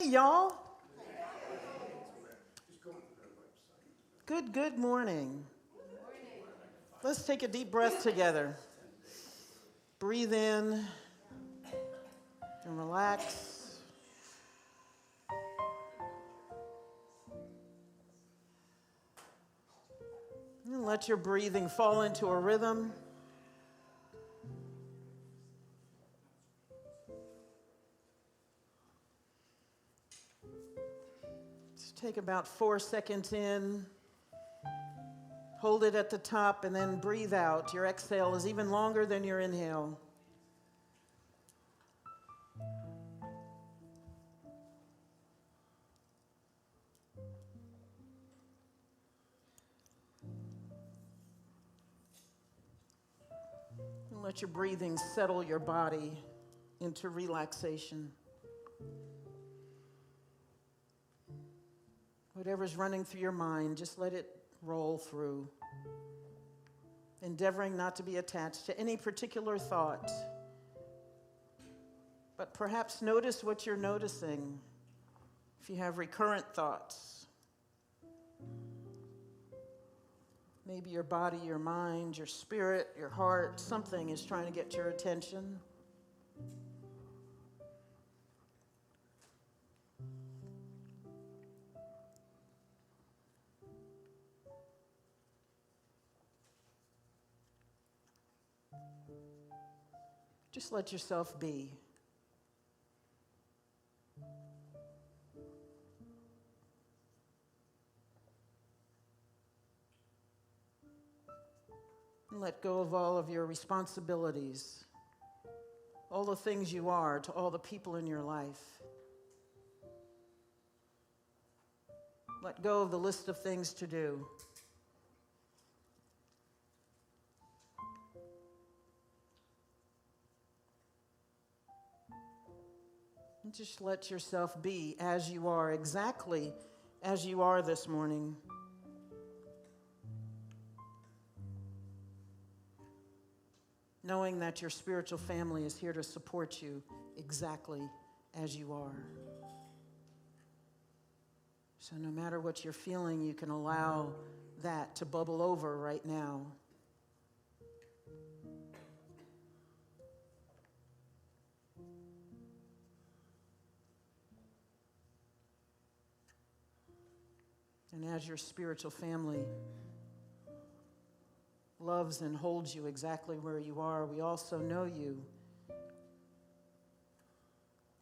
y'all. Good morning. Let's take a deep breath together. Breathe in and relax. And let your breathing fall into a rhythm. Just take about 4 seconds in. Hold it at the top and then breathe out. Your exhale is even longer than your inhale. And let your breathing settle your body into relaxation. Whatever's running through your mind, just let it roll through, endeavoring not to be attached to any particular thought. But perhaps notice what you're noticing. If you have recurrent thoughts, maybe your body, your mind, your spirit, your heart, something is trying to get your attention. Just let yourself be. And let go of all of your responsibilities, all the things you are to all the people in your life. Let go of the list of things to do. And just let yourself be as you are, exactly as you are this morning. Knowing that your spiritual family is here to support you exactly as you are. So no matter what you're feeling, you can allow that to bubble over right now. And as your spiritual family loves and holds you exactly where you are, we also know you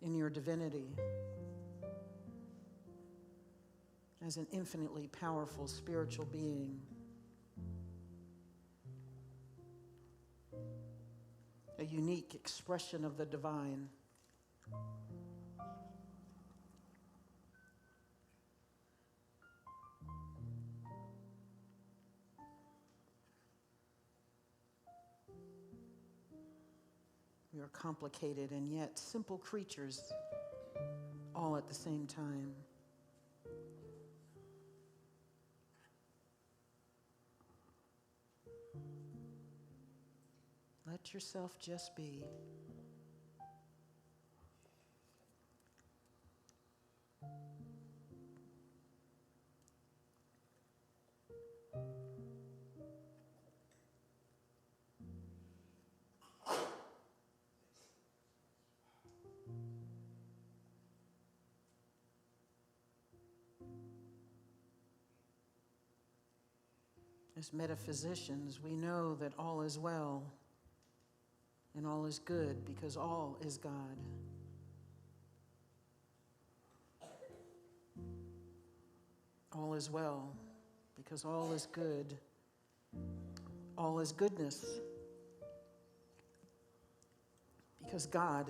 in your divinity as an infinitely powerful spiritual being, a unique expression of the divine. We are complicated and yet simple creatures all at the same time. Let yourself just be. As metaphysicians, we know that all is well and all is good because all is God. All is well because all is good. All is goodness because God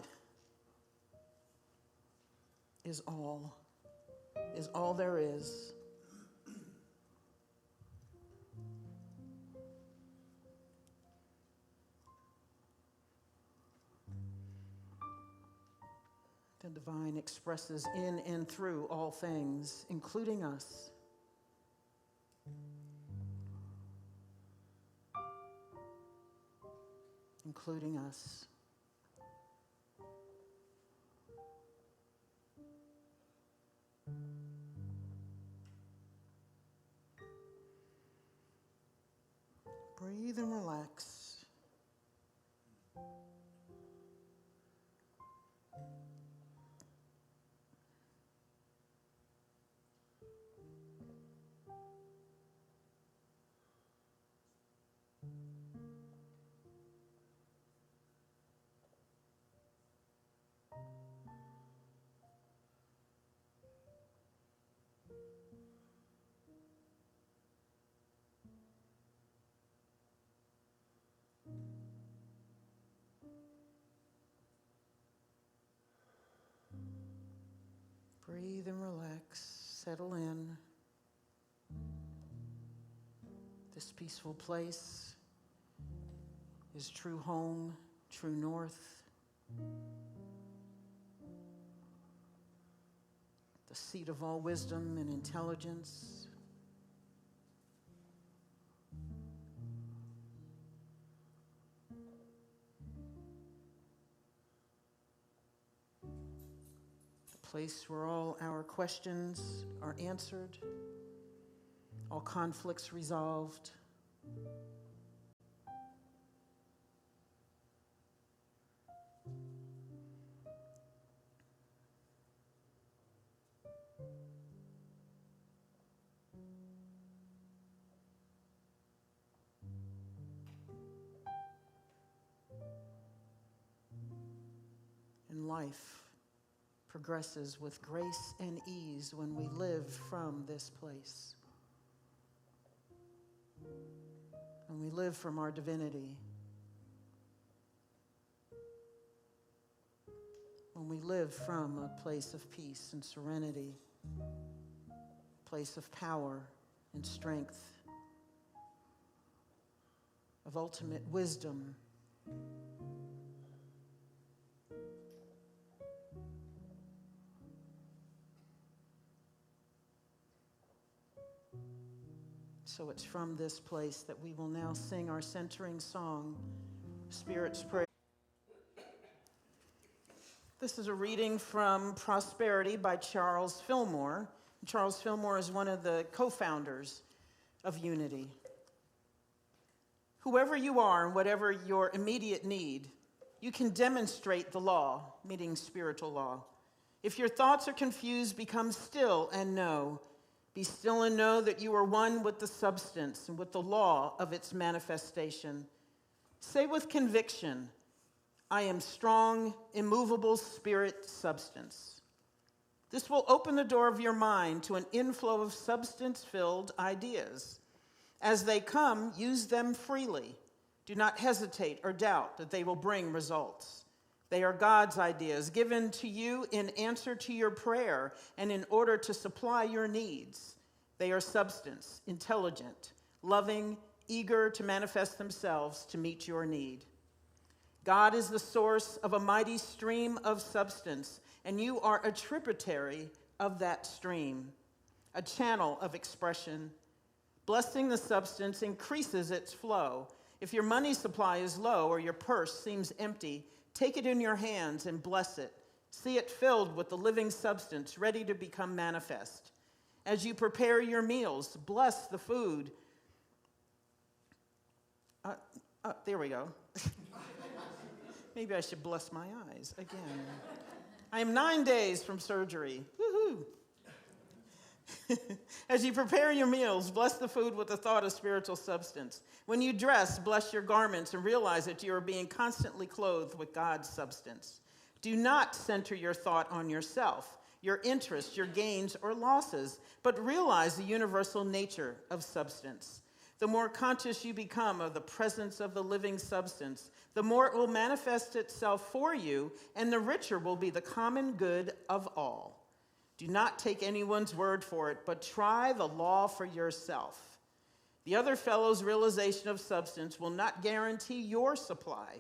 is all there is. The divine expresses in and through all things, including us. Including us. Breathe and relax. Settle in. This peaceful place is true home, true north. The seat of all wisdom and intelligence. The place where all our questions are answered, all conflicts resolved. And life progresses with grace and ease when we live from this place. When we live from our divinity. When we live from a place of peace and serenity, a place of power and strength, of ultimate wisdom. So it's from this place that we will now sing our centering song, Spirit's Prayer. This is a reading from Prosperity by Charles Fillmore. Charles Fillmore is one of the co-founders of Unity. Whoever you are and whatever your immediate need, you can demonstrate the law, meaning spiritual law. If your thoughts are confused, become still and know. Be still and know that you are one with the substance and with the law of its manifestation. Say with conviction, I am strong, immovable spirit substance. This will open the door of your mind to an inflow of substance-filled ideas. As they come, use them freely. Do not hesitate or doubt that they will bring results. They are God's ideas given to you in answer to your prayer and in order to supply your needs. They are substance, intelligent, loving, eager to manifest themselves to meet your need. God is the source of a mighty stream of substance, and you are a tributary of that stream, a channel of expression. Blessing the substance increases its flow. If your money supply is low or your purse seems empty, take it in your hands and bless it. See it filled with the living substance, ready to become manifest. As you prepare your meals, bless the food. There we go. Maybe I should bless my eyes again. I am 9 days from surgery. Woohoo! As you prepare your meals, bless the food with the thought of spiritual substance. When you dress, bless your garments and realize that you are being constantly clothed with God's substance. Do not center your thought on yourself, your interests, your gains, or losses, but realize the universal nature of substance. The more conscious you become of the presence of the living substance, the more it will manifest itself for you, and the richer will be the common good of all. Do not take anyone's word for it, but try the law for yourself. The other fellow's realization of substance will not guarantee your supply.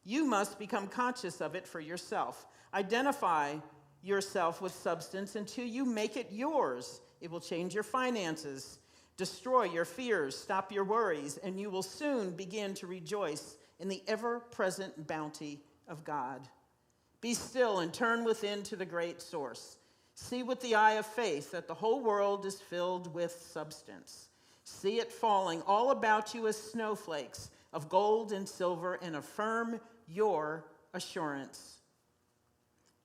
You must become conscious of it for yourself. Identify yourself with substance until you make it yours. It will change your finances, destroy your fears, stop your worries, and you will soon begin to rejoice in the ever-present bounty of God. Be still and turn within to the great source. See with the eye of faith that the whole world is filled with substance. See it falling all about you as snowflakes of gold and silver, and affirm your assurance.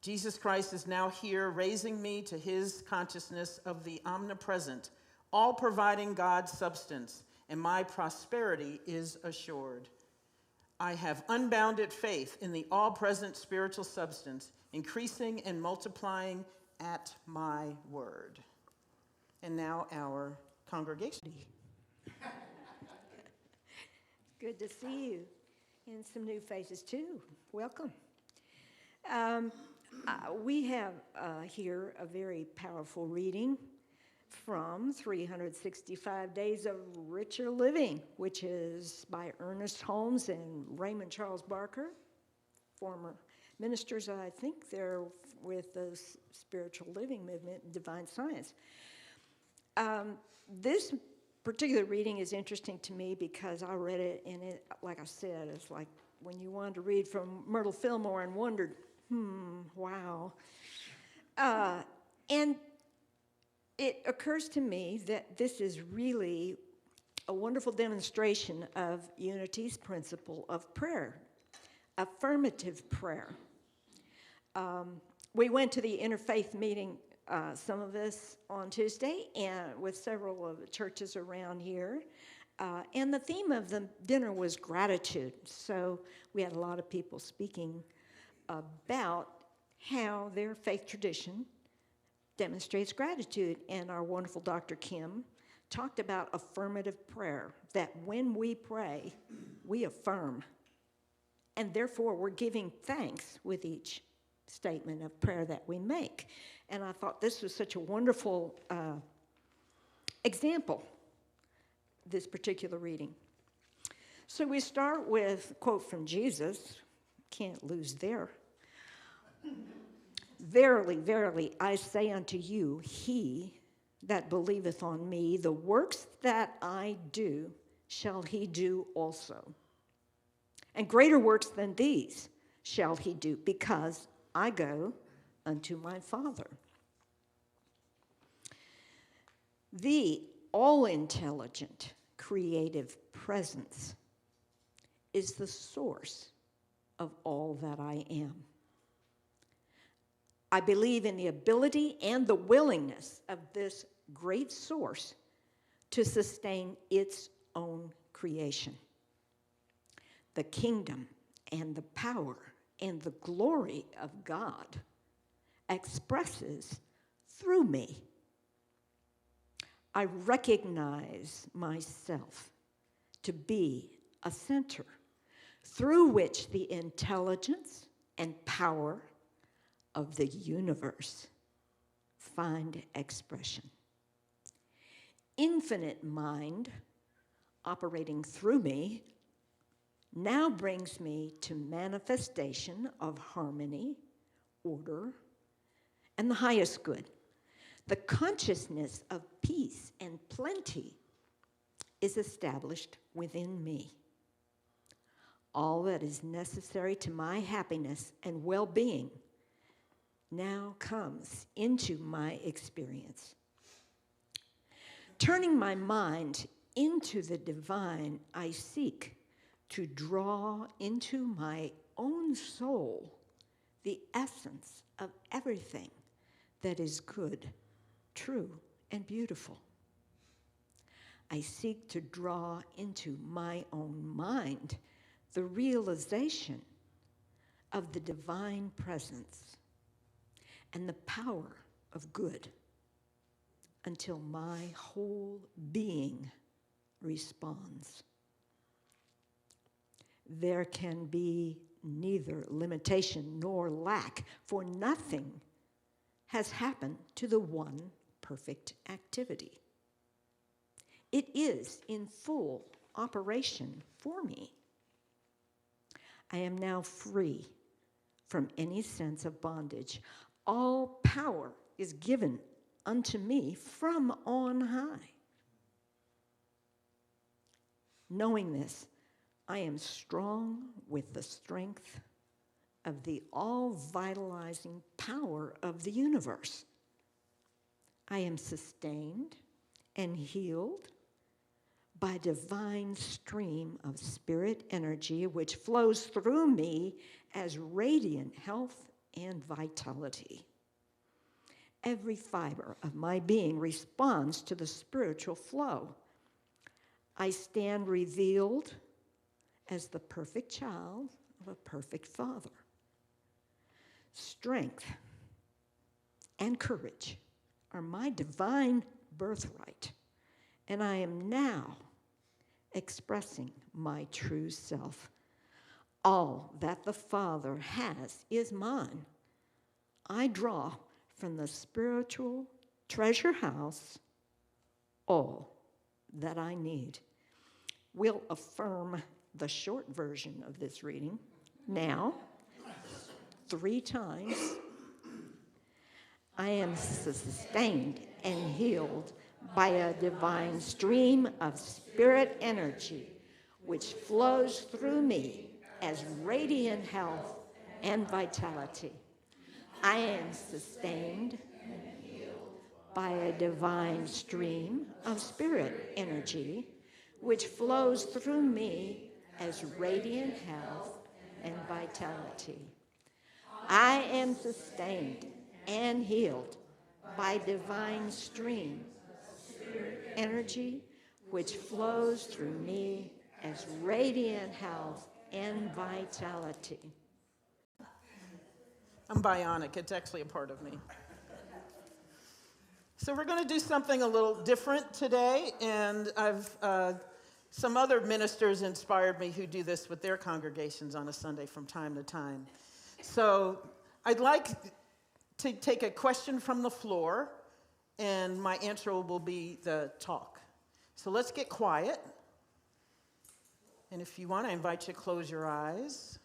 Jesus Christ is now here, raising me to his consciousness of the omnipresent, all providing God's substance, and my prosperity is assured. I have unbounded faith in the all-present spiritual substance, increasing and multiplying at my word. And now our congregation. Good to see you, and some new faces too. Welcome. We have here a very powerful reading from 365 Days of Richer Living, which is by Ernest Holmes and Raymond Charles Barker, former ministers. I think they're with the spiritual living movement and divine science. This particular reading is interesting to me because I read it, and it, like I said, it's like when you wanted to read from Myrtle Fillmore and wondered, wow. And it occurs to me that this is really a wonderful demonstration of Unity's principle of prayer, affirmative prayer. We went to the interfaith meeting, some of us on Tuesday, and with several of the churches around here. And the theme of the dinner was gratitude. So we had a lot of people speaking about how their faith tradition demonstrates gratitude. And our wonderful Dr. Kim talked about affirmative prayer, that when we pray, we affirm. And therefore, we're giving thanks with each statement of prayer that we make. And I thought this was such a wonderful example, this particular reading. So we start with a quote from Jesus. Can't lose there. Verily, verily, I say unto you, he that believeth on me, the works that I do, shall he do also. And greater works than these shall he do, because I go unto my Father. The all-intelligent, creative presence is the source of all that I am. I believe in the ability and the willingness of this great source to sustain its own creation. The kingdom and the power and the glory of God expresses through me. I recognize myself to be a center through which the intelligence and power of the universe find expression. Infinite mind operating through me now brings me to manifestation of harmony, order, and the highest good. The consciousness of peace and plenty is established within me. All that is necessary to my happiness and well-being now comes into my experience. Turning my mind into the divine, I seek to draw into my own soul the essence of everything that is good, true, and beautiful. I seek to draw into my own mind the realization of the divine presence and the power of good until my whole being responds. There can be neither limitation nor lack, for nothing has happened to the one perfect activity. It is in full operation for me. I am now free from any sense of bondage. All power is given unto me from on high. Knowing this, I am strong with the strength of the all-vitalizing power of the universe. I am sustained and healed by divine stream of spirit energy which flows through me as radiant health and vitality. Every fiber of my being responds to the spiritual flow. I stand revealed as the perfect child of a perfect Father. Strength and courage are my divine birthright, and I am now expressing my true self. All that the Father has is mine. I draw from the spiritual treasure house all that I need. We'll affirm the short version of this reading now 3 times. I am sustained and healed by a divine stream of spirit energy which flows through me as radiant health and vitality. I am sustained by a divine stream of spirit energy which flows through me as radiant health and vitality. I am sustained and healed by divine stream energy which flows through me as radiant health and vitality. I'm bionic. It's actually a part of me. So we're going to do something a little different today, and some other ministers inspired me who do this with their congregations on a Sunday from time to time. So I'd like to take a question from the floor, and my answer will be the talk. So let's get quiet. And if you want, I invite you to close your eyes.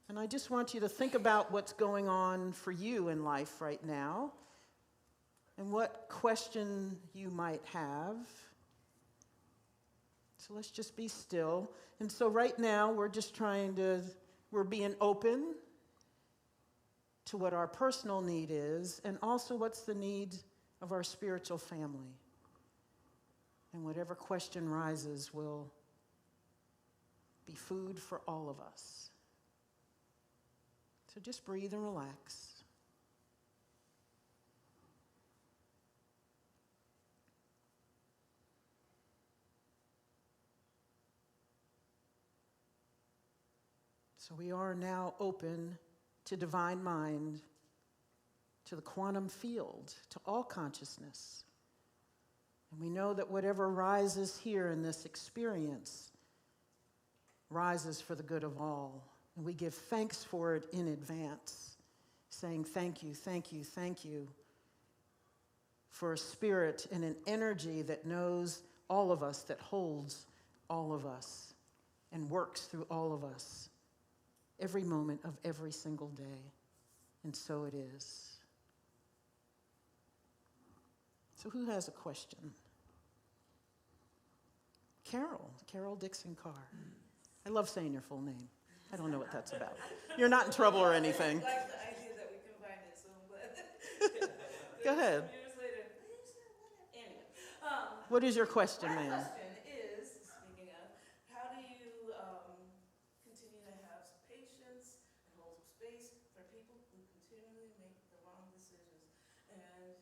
And I just want you to think about what's going on for you in life right now and what question you might have. So let's just be still. And so right now, we're being open to what our personal need is and also what's the need of our spiritual family. And whatever question rises will be food for all of us. So just breathe and relax. So we are now open to divine mind, to the quantum field, to all consciousness. And we know that whatever rises here in this experience rises for the good of all. And we give thanks for it in advance, saying thank you, thank you, thank you for a spirit and an energy that knows all of us, that holds all of us, and works through all of us every moment of every single day. And so it is. So who has a question? Carol Dixon Carr. I love saying your full name. I don't know what that's about. You're not in trouble or anything. I like the idea that we combined it, so I'm glad. Go ahead. Years later. Anyway. What is your question, My ma'am? question is, speaking of, how do you continue to have patience and hold space for people who continually make the wrong decisions and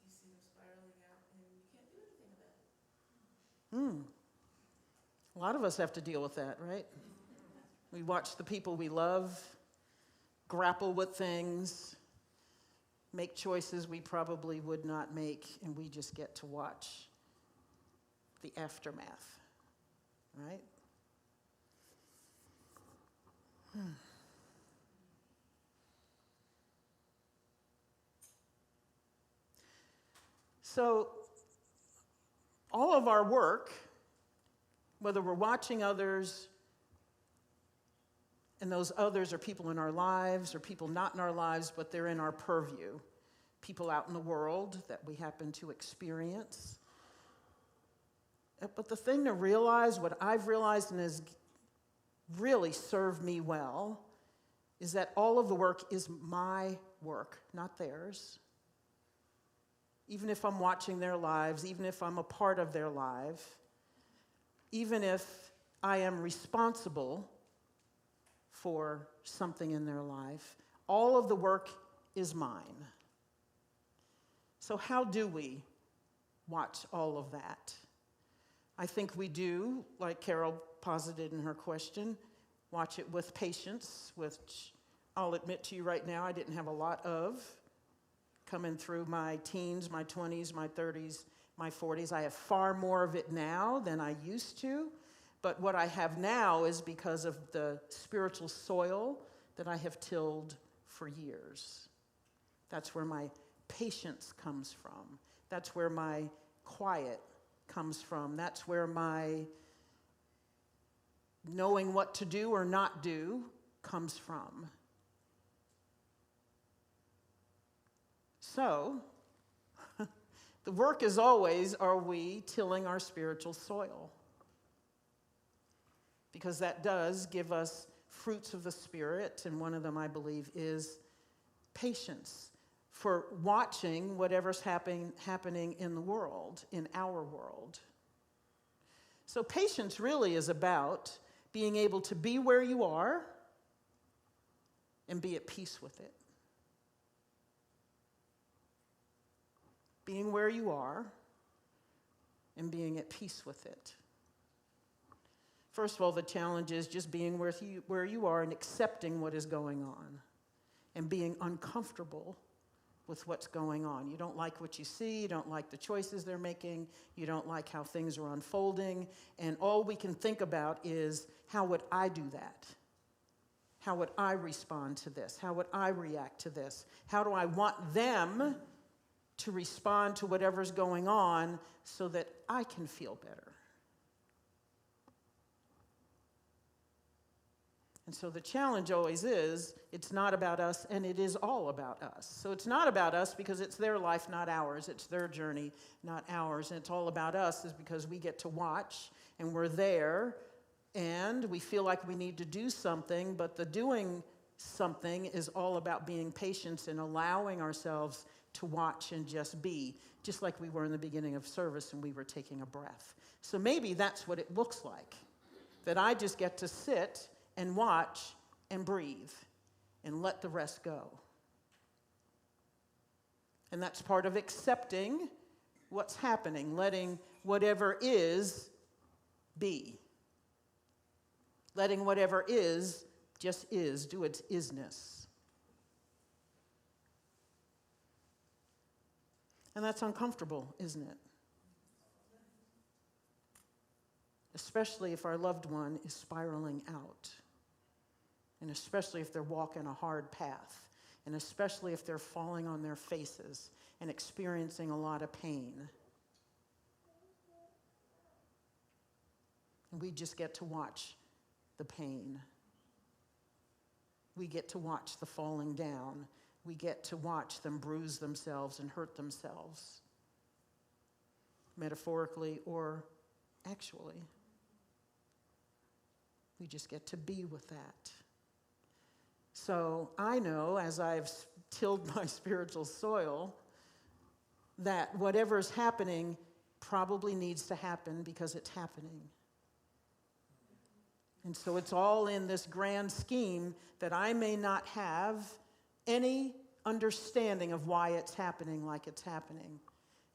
you see them spiraling out and you can't do anything about it? A lot of us have to deal with that, right? We watch the people we love grapple with things, make choices we probably would not make, and we just get to watch the aftermath, right? So, all of our work, whether we're watching others, and those others are people in our lives or people not in our lives, but they're in our purview, people out in the world that we happen to experience. But the thing to realize, what I've realized and has really served me well, is that all of the work is my work, not theirs. Even if I'm watching their lives, even if I'm a part of their life, even if I am responsible for something in their life, all of the work is mine. So how do we watch all of that? I think we do, like Carol posited in her question, watch it with patience, which I'll admit to you right now I didn't have a lot of coming through my teens, my 20s, my 30s, my 40s. I have far more of it now than I used to, but what I have now is because of the spiritual soil that I have tilled for years. That's where my patience comes from. That's where my quiet comes from. That's where my knowing what to do or not do comes from. So, the work is always, are we tilling our spiritual soil? Because that does give us fruits of the Spirit, and one of them, I believe, is patience for watching whatever's happening in the world, in our world. So patience really is about being able to be where you are and be at peace with it. Being where you are and being at peace with it. First of all, the challenge is just being where you are and accepting what is going on and being uncomfortable with what's going on. You don't like what you see, you don't like the choices they're making, you don't like how things are unfolding, and all we can think about is, how would I do that? How would I respond to this? How would I react to this? How do I want them to respond to whatever's going on so that I can feel better? And so the challenge always is, it's not about us, and it is all about us. So it's not about us because it's their life, not ours. It's their journey, not ours. And it's all about us is because we get to watch, and we're there, and we feel like we need to do something, but the doing something is all about being patient and allowing ourselves to watch and just be, just like we were in the beginning of service and we were taking a breath. So maybe that's what it looks like, that I just get to sit and watch and breathe and let the rest go. And that's part of accepting what's happening, letting whatever is be. Letting whatever is just is, do its isness. And that's uncomfortable, isn't it? Especially if our loved one is spiraling out. And especially if they're walking a hard path. And especially if they're falling on their faces and experiencing a lot of pain. And we just get to watch the pain. We get to watch the falling down. We get to watch them bruise themselves and hurt themselves. Metaphorically or actually. We just get to be with that. So I know, as I've tilled my spiritual soil, that whatever's happening probably needs to happen because it's happening. And so it's all in this grand scheme that I may not have any understanding of why it's happening like it's happening,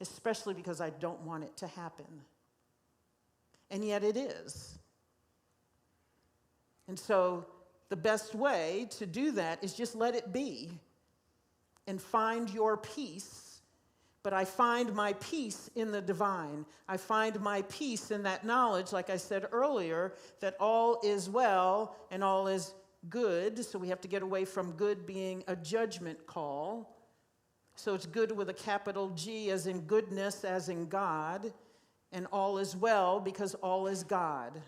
especially because I don't want it to happen. And yet it is. And so the best way to do that is just let it be and find your peace. But I find my peace in the divine. I find my peace in that knowledge, like I said earlier, that all is well and all is good. So we have to get away from good being a judgment call. So it's good with a capital G, as in goodness, as in God. And all is well because all is God.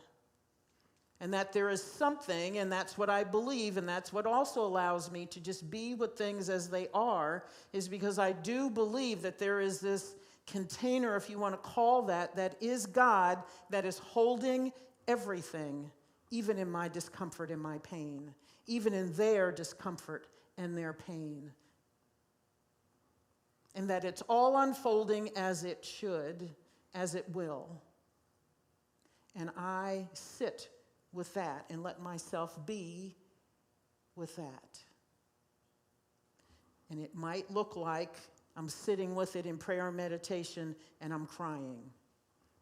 And that there is something, and that's what I believe, and that's what also allows me to just be with things as they are, is because I do believe that there is this container, if you want to call that is God, that is holding everything, even in my discomfort and my pain, even in their discomfort and their pain. And that it's all unfolding as it should, as it will. And I sit with that and let myself be with that. And it might look like I'm sitting with it in prayer and meditation and I'm crying.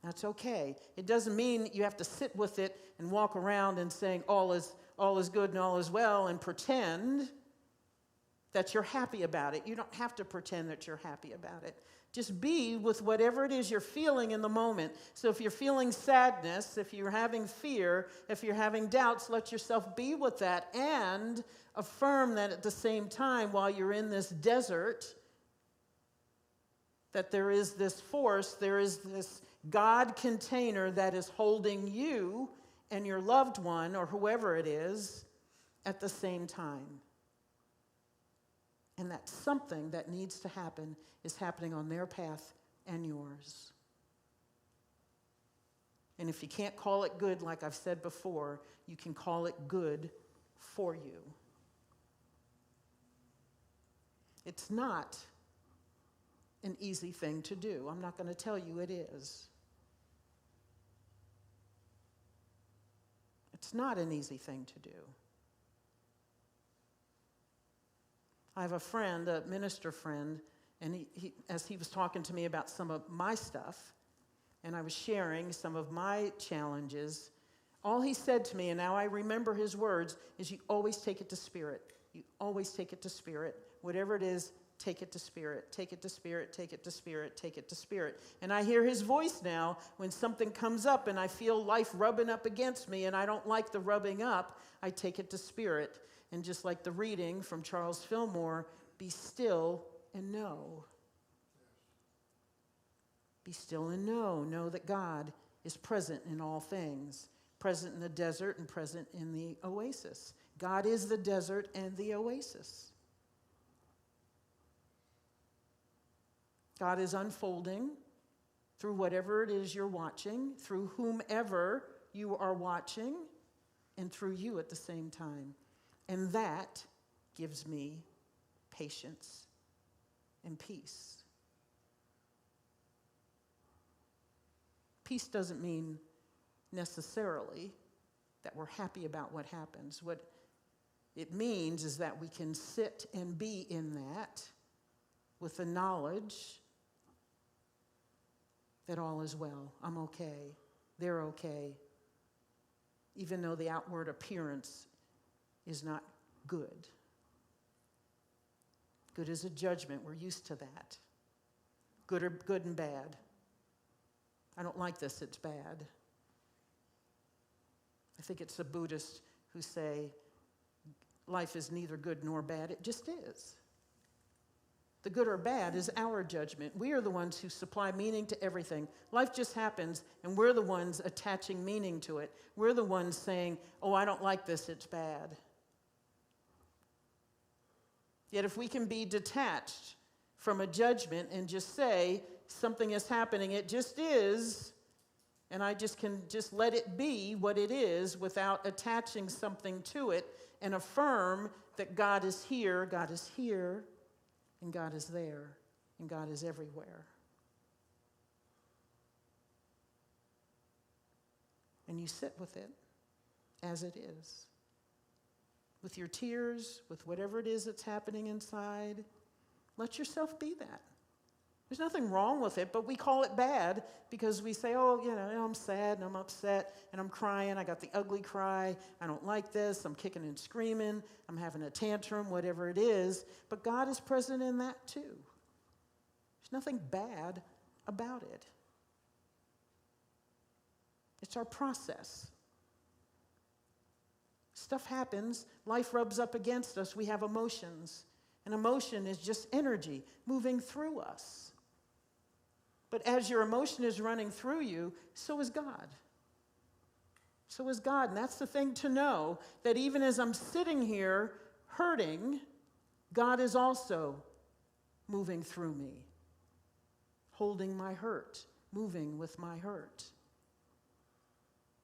That's okay. It doesn't mean you have to sit with it and walk around and saying all is good and all is well and pretend. that you're happy about it. You don't have to pretend that you're happy about it. Just be with whatever it is you're feeling in the moment. So if you're feeling sadness, if you're having fear, if you're having doubts, let yourself be with that and affirm that at the same time while you're in this desert, that there is this force, there is this God container that is holding you and your loved one or whoever it is at the same time. And that something that needs to happen is happening on their path and yours. And if you can't call it good, like I've said before, you can call it good for you. It's not an easy thing to do. I'm not going to tell you it is. It's not an easy thing to do. I have a friend, a minister friend, and as he was talking to me about some of my stuff, and I was sharing some of my challenges, all he said to me, and now I remember his words, is you always take it to Spirit. You always take it to Spirit. Whatever it is, take it to Spirit. Take it to Spirit, take it to Spirit, take it to Spirit. And I hear his voice now when something comes up and I feel life rubbing up against me and I don't like the rubbing up, I take it to Spirit. And just like the reading from Charles Fillmore, be still and know. Be still and know. Know that God is present in all things. Present in the desert and present in the oasis. God is the desert and the oasis. God is unfolding through whatever it is you're watching, through whomever you are watching, and through you at the same time. And that gives me patience and peace. Peace doesn't mean necessarily that we're happy about what happens. What it means is that we can sit and be in that with the knowledge that all is well. I'm okay. They're okay. Even though the outward appearance is not good. Good is a judgment. We're used to that. Good and bad. I don't like this, it's bad. I think it's the Buddhists who say life is neither good nor bad. It just is. The good or bad is our judgment. We are the ones who supply meaning to everything. Life just happens, and we're the ones attaching meaning to it. We're the ones saying, oh, I don't like this, it's bad. Yet if we can be detached from a judgment and just say, something is happening, it just is, and I just can just let it be what it is without attaching something to it and affirm that God is here, and God is there, and God is everywhere. And you sit with it as it is. With your tears, with whatever it is that's happening inside, let yourself be that. There's nothing wrong with it, but we call it bad because we say, oh, I'm sad and I'm upset and I'm crying. I got the ugly cry. I don't like this. I'm kicking and screaming. I'm having a tantrum, whatever it is. But God is present in that too. There's nothing bad about it. It's our process. Stuff happens. Life rubs up against us. We have emotions. And emotion is just energy moving through us. But as your emotion is running through you, so is God. So is God. And that's the thing to know, that even as I'm sitting here hurting, God is also moving through me, holding my hurt, moving with my hurt,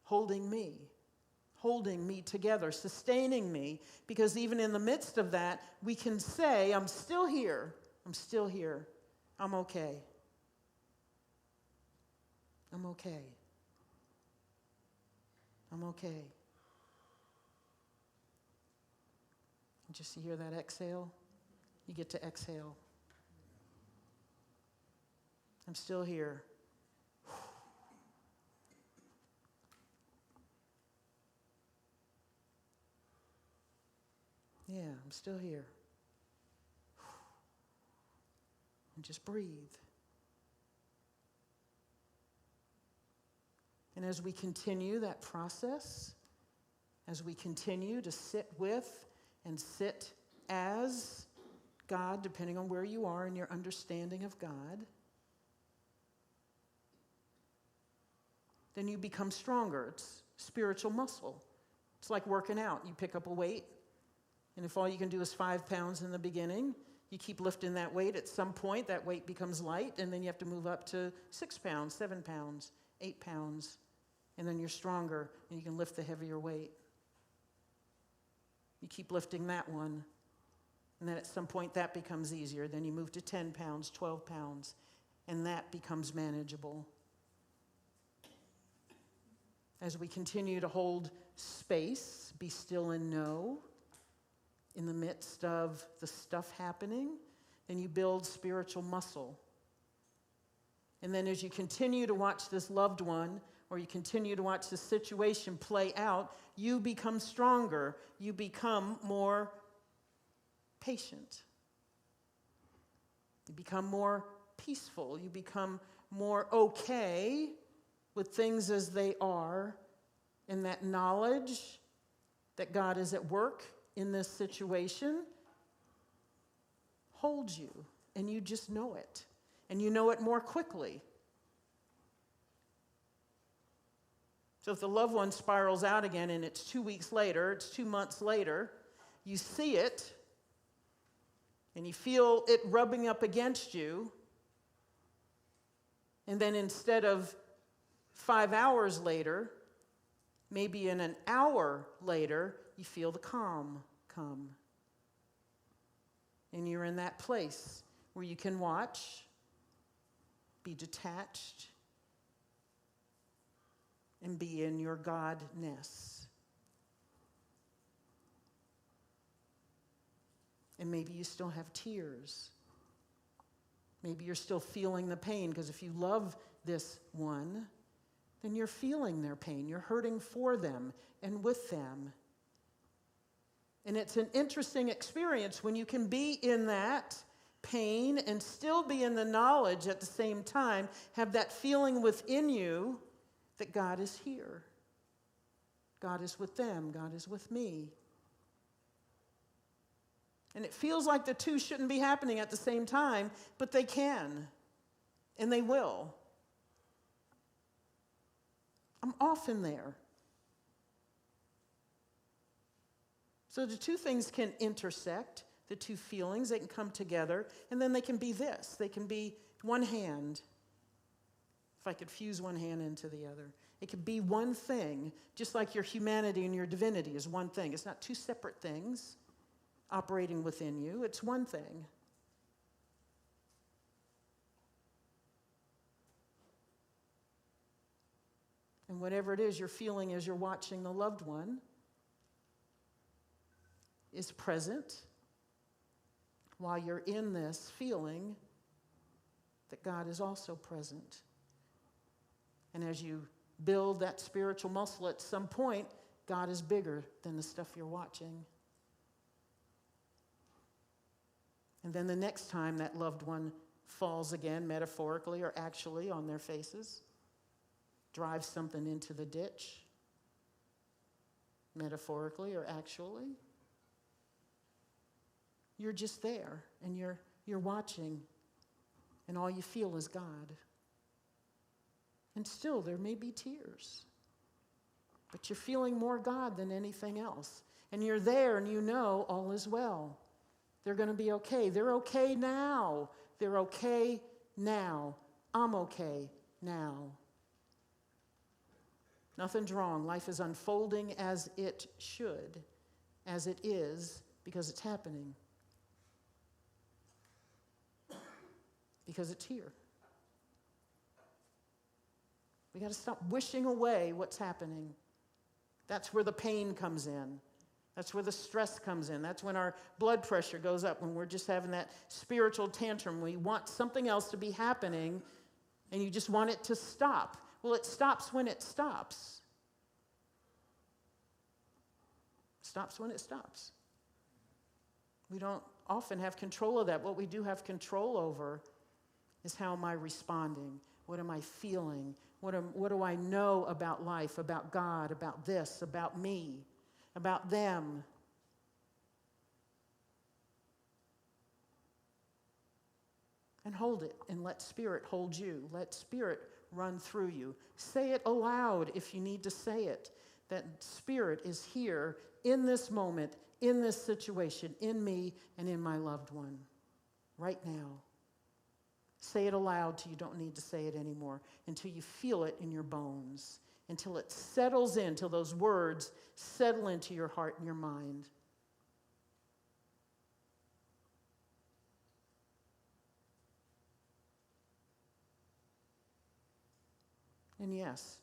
holding me together, sustaining me, because even in the midst of that, we can say, I'm still here, I'm okay. I'm okay. I'm okay. Just hear that exhale? You get to exhale. I'm still here. Yeah, I'm still here. And just breathe. And as we continue that process, as we continue to sit with and sit as God, depending on where you are in your understanding of God, then you become stronger. It's spiritual muscle. It's like working out. You pick up a weight, and if all you can do is 5 pounds in the beginning, you keep lifting that weight. At some point, that weight becomes light, and then you have to move up to 6 pounds, 7 pounds, 8 pounds, and then you're stronger, and you can lift the heavier weight. You keep lifting that one, and then at some point, that becomes easier. Then you move to 10 pounds, 12 pounds, and that becomes manageable. As we continue to hold space, be still and know, in the midst of the stuff happening, then you build spiritual muscle. And then as you continue to watch this loved one, or you continue to watch the situation play out, you become stronger. You become more patient. You become more peaceful. You become more okay with things as they are, and that knowledge that God is at work in this situation holds you, and you just know it, and you know it more quickly. So if the loved one spirals out again and it's 2 weeks later, it's 2 months later, you see it, and you feel it rubbing up against you, and then instead of 5 hours later, maybe in an hour later, you feel the calm come. And you're in that place where you can watch, be detached, and be in your Godness. And maybe you still have tears. Maybe you're still feeling the pain, because if you love this one, then you're feeling their pain. You're hurting for them and with them. And it's an interesting experience when you can be in that pain and still be in the knowledge at the same time, have that feeling within you that God is here. God is with them. God is with me. And it feels like the two shouldn't be happening at the same time, but they can, and they will. I'm often there. So the two things can intersect, the two feelings, they can come together, and then they can be this. They can be one hand, if I could fuse one hand into the other. It could be one thing, just like your humanity and your divinity is one thing. It's not two separate things operating within you. It's one thing. And whatever it is you're feeling as you're watching the loved one is present while you're in this feeling that God is also present. And as you build that spiritual muscle, at some point, God is bigger than the stuff you're watching. And then the next time that loved one falls again, metaphorically or actually, on their faces, drives something into the ditch, metaphorically or actually, you're just there, and you're watching, and all you feel is God. And still, there may be tears, but you're feeling more God than anything else. And you're there, and you know all is well. They're going to be okay. They're okay now. They're okay now. I'm okay now. Nothing's wrong. Life is unfolding as it should, as it is, because it's happening. Because it's here. We got to stop wishing away what's happening. That's where the pain comes in. That's where the stress comes in. That's when our blood pressure goes up, when we're just having that spiritual tantrum. We want something else to be happening, and you just want it to stop. Well, it stops when it stops. It stops when it stops. We don't often have control of that. What we do have control over is how am I responding? What am I feeling? What do I know about life, about God, about this, about me, about them? And hold it and let Spirit hold you. Let Spirit run through you. Say it aloud if you need to say it. That Spirit is here in this moment, in this situation, in me and in my loved one, right now. Say it aloud till you don't need to say it anymore, until you feel it in your bones, until it settles in, till those words settle into your heart and your mind. And yes,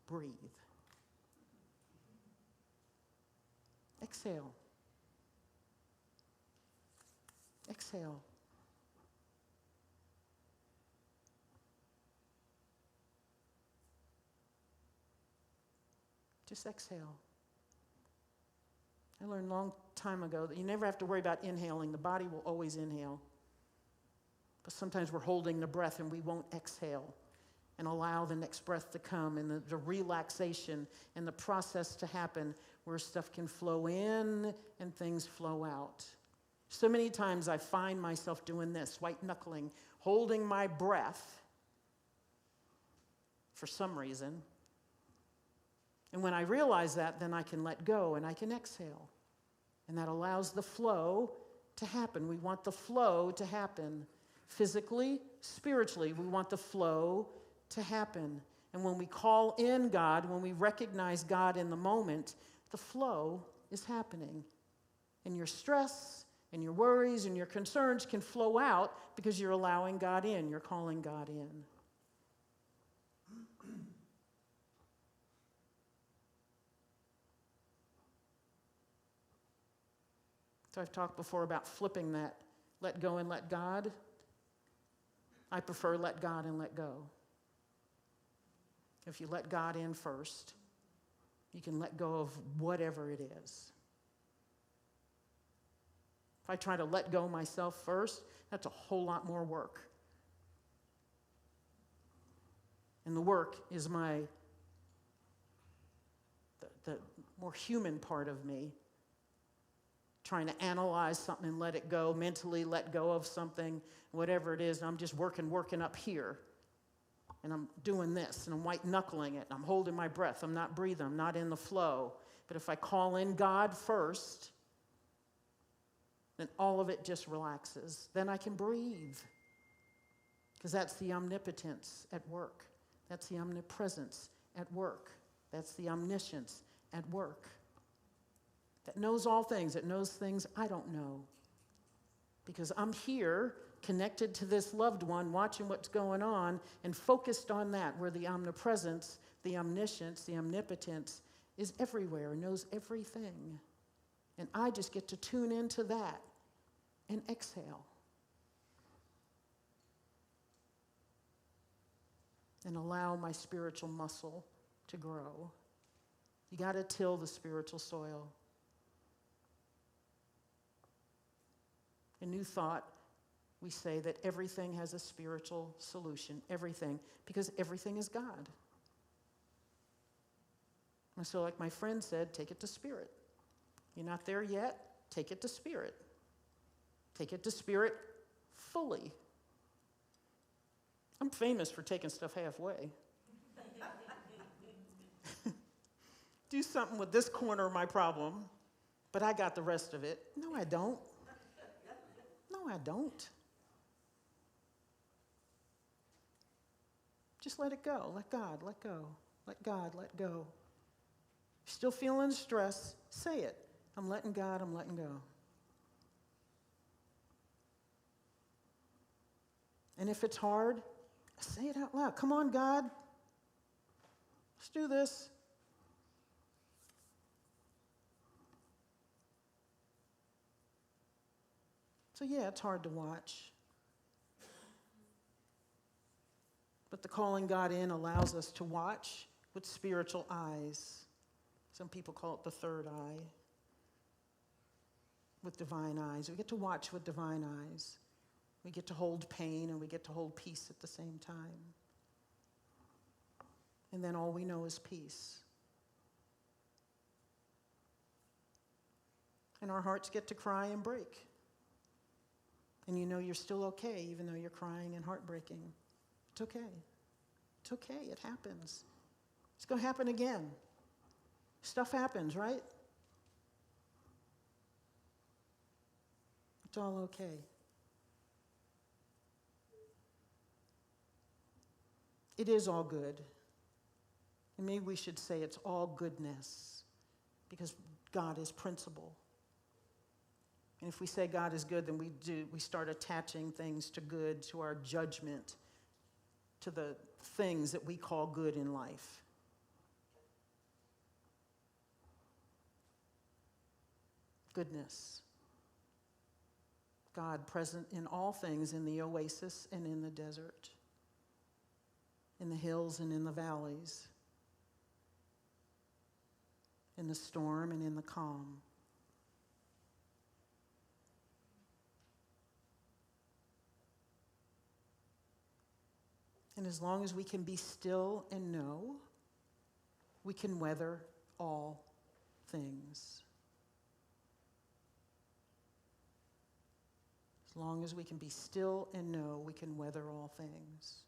breathe. Exhale. Exhale. Just exhale. I learned a long time ago that you never have to worry about inhaling. The body will always inhale. But sometimes we're holding the breath and we won't exhale and allow the next breath to come and the relaxation and the process to happen where stuff can flow in and things flow out. So many times I find myself doing this, white knuckling, holding my breath for some reason. And when I realize that, then I can let go and I can exhale. And that allows the flow to happen. We want the flow to happen. Physically, spiritually, we want the flow to happen. And when we call in God, when we recognize God in the moment, the flow is happening. And your stress and your worries and your concerns can flow out because you're allowing God in. You're calling God in. So I've talked before about flipping that, let go and let God. I prefer let God and let go. If you let God in first, you can let go of whatever it is. If I try to let go myself first, that's a whole lot more work. And the work is the more human part of me, trying to analyze something and let it go, mentally let go of something, whatever it is, and I'm just working up here. And I'm doing this, and I'm white knuckling it, and I'm holding my breath, I'm not breathing, I'm not in the flow. But if I call in God first, then all of it just relaxes. Then I can breathe. Because that's the omnipotence at work. That's the omnipresence at work. That's the omniscience at work. That knows all things. It knows things I don't know. Because I'm here, connected to this loved one, watching what's going on, and focused on that, where the omnipresence, the omniscience, the omnipotence is everywhere, knows everything. And I just get to tune into that and exhale. And allow my spiritual muscle to grow. You got to till the spiritual soil. A new thought, we say that everything has a spiritual solution. Everything. Because everything is God. And so like my friend said, take it to Spirit. You're not there yet? Take it to Spirit. Take it to Spirit fully. I'm famous for taking stuff halfway. Do something with this corner of my problem, but I got the rest of it. No, I don't. No, I don't. Just let it go. Let God, let go. Let God, let go. Still feeling stress, say it. I'm letting God, I'm letting go. And if it's hard, say it out loud. Come on, God. Let's do this. So yeah, it's hard to watch. But the calling God in allows us to watch with spiritual eyes. Some people call it the third eye. With divine eyes. We get to watch with divine eyes. We get to hold pain and we get to hold peace at the same time. And then all we know is peace. And our hearts get to cry and break. And you know you're still okay, even though you're crying and heartbreaking. It's okay. It's okay. It happens. It's going to happen again. Stuff happens, right? It's all okay. It is all good. And maybe we should say it's all goodness, because God is principle. And if we say God is good, then we start attaching things to good, to our judgment, to the things that we call good in life. Goodness. God present in all things, in the oasis and in the desert, in the hills and in the valleys, in the storm and in the calm. And as long as we can be still and know, we can weather all things. As long as we can be still and know, we can weather all things.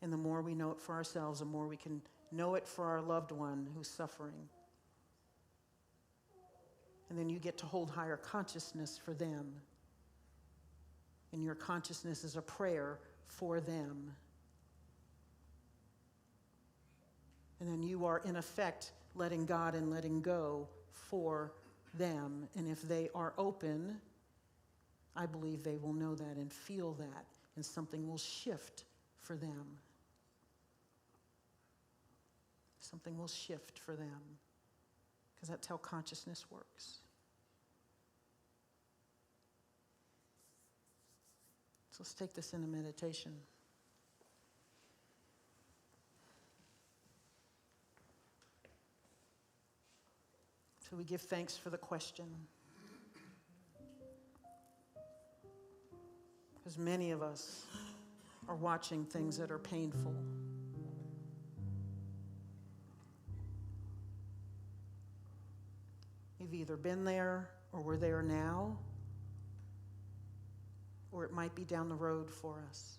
And the more we know it for ourselves, the more we can know it for our loved one who's suffering. And then you get to hold higher consciousness for them. And your consciousness is a prayer for them. And then you are, in effect, letting God and letting go for them. And if they are open, I believe they will know that and feel that, and something will shift for them. Something will shift for them, because that's how consciousness works. So let's take this into meditation. So we give thanks for the question, because many of us are watching things that are painful. You've either been there, or we're there now, or it might be down the road for us.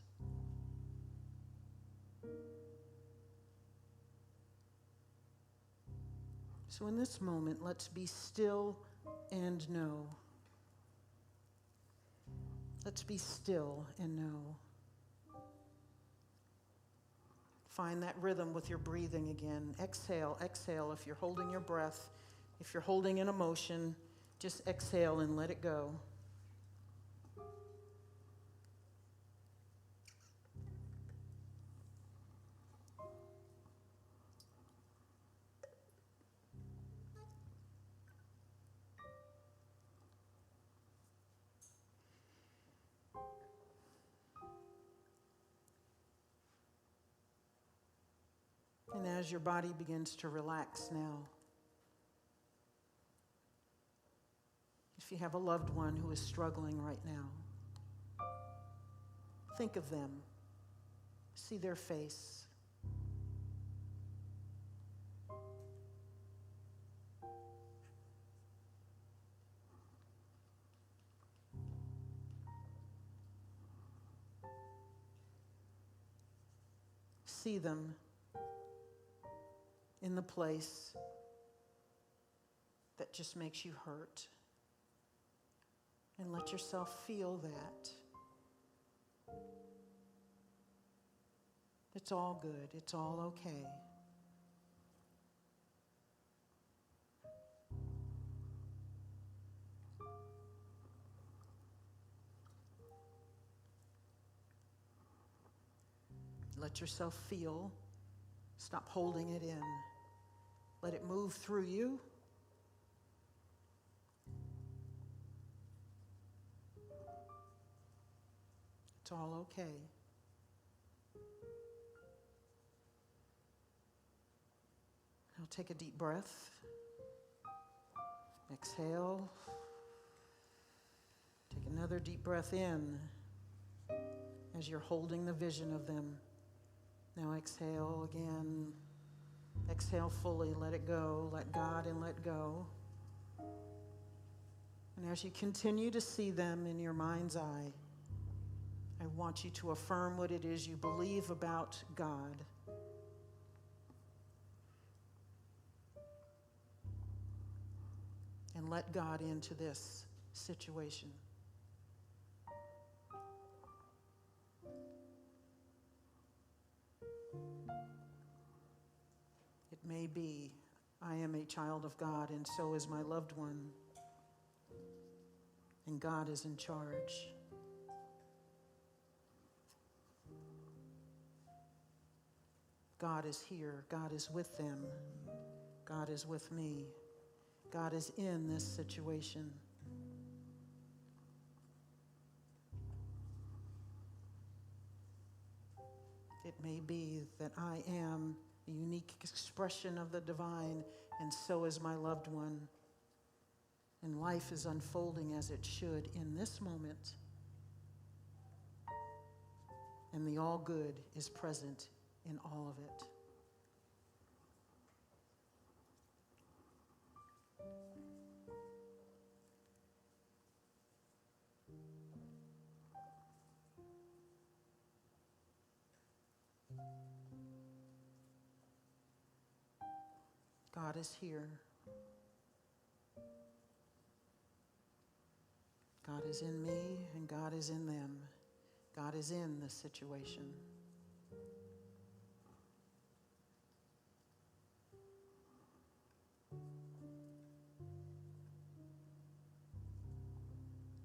So in this moment, let's be still and know. Let's be still and know. Find that rhythm with your breathing again. Exhale, exhale. If you're holding your breath, if you're holding an emotion, just exhale and let it go. And as your body begins to relax now, if you have a loved one who is struggling right now, think of them. See their face. See them in the place that just makes you hurt. And let yourself feel that. It's all good. It's all okay. Let yourself feel. Stop holding it in. Let it move through you. It's all okay. Now take a deep breath. Exhale. Take Another deep breath in as you're holding the vision of them. Now exhale again. Exhale fully, let it go, let God and let go. And as you continue to see them in your mind's eye, I want you to affirm what it is you believe about God. And let God into this situation. It may be, I am a child of God, and so is my loved one. And God is in charge. God is here. God is with them. God is with me. God is in this situation. It may be that I am a unique expression of the divine, and so is my loved one. And life is unfolding as it should in this moment. And the all good is present in all of it. God is here. God is in me and God is in them. God is in the situation.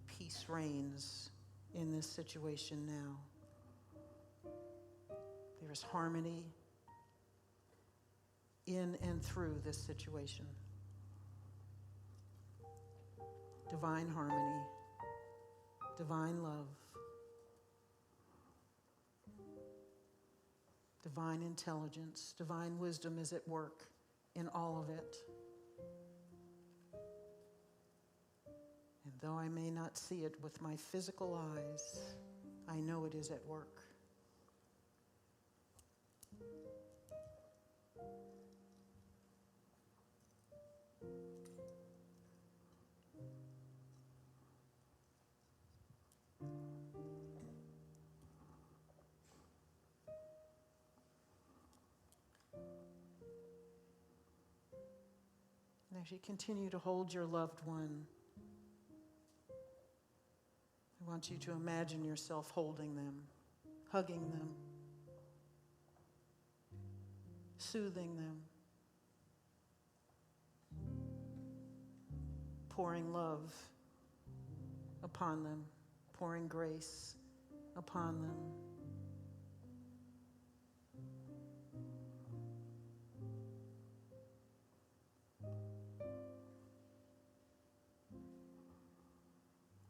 Peace reigns in this situation now. There is harmony in and through this situation. Divine harmony, divine love, divine intelligence, divine wisdom is at work in all of it. And though I may not see it with my physical eyes, I know it is at work. And as you continue to hold your loved one, I want you to imagine yourself holding them, hugging them, soothing them, pouring love upon them, pouring grace upon them.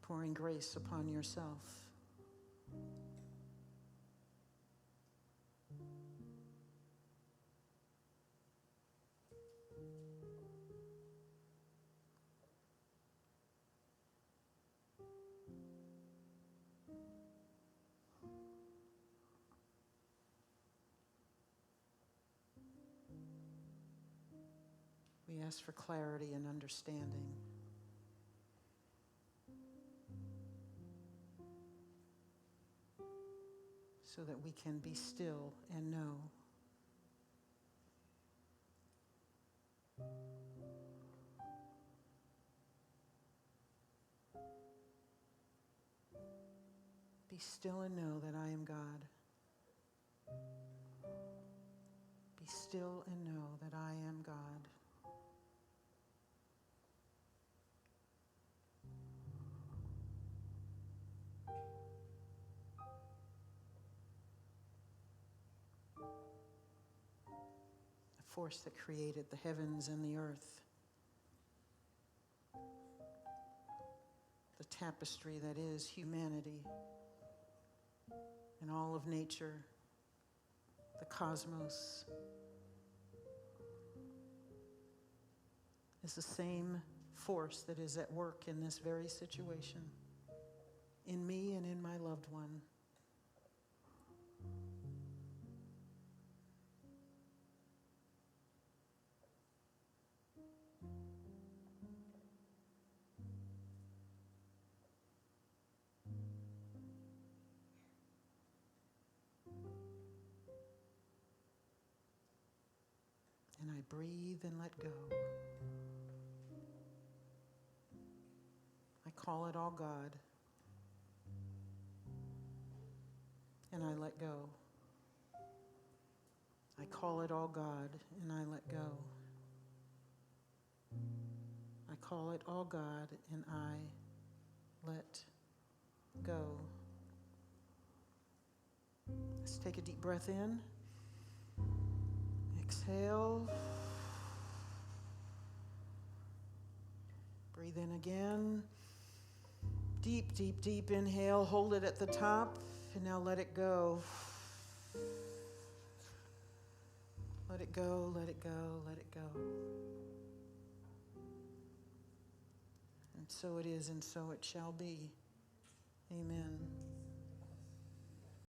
Pouring grace upon yourself. We ask for clarity and understanding. So that we can be still and know. Be still and know that I am God. Be still and know that I am God. Force that created the heavens and the earth, the tapestry that is humanity and all of nature, the cosmos, is the same force that is at work in this very situation. in me and in my loved one. And I breathe and let go. I call it all God. And I let go. I call it all God, and I let go. I call it all God, and I let go. Let's take a deep breath in. Exhale. Breathe in again. Deep, deep, deep inhale. Hold it at the top, and now let it go. Let it go, let it go, let it go. And so it is, and so it shall be. Amen.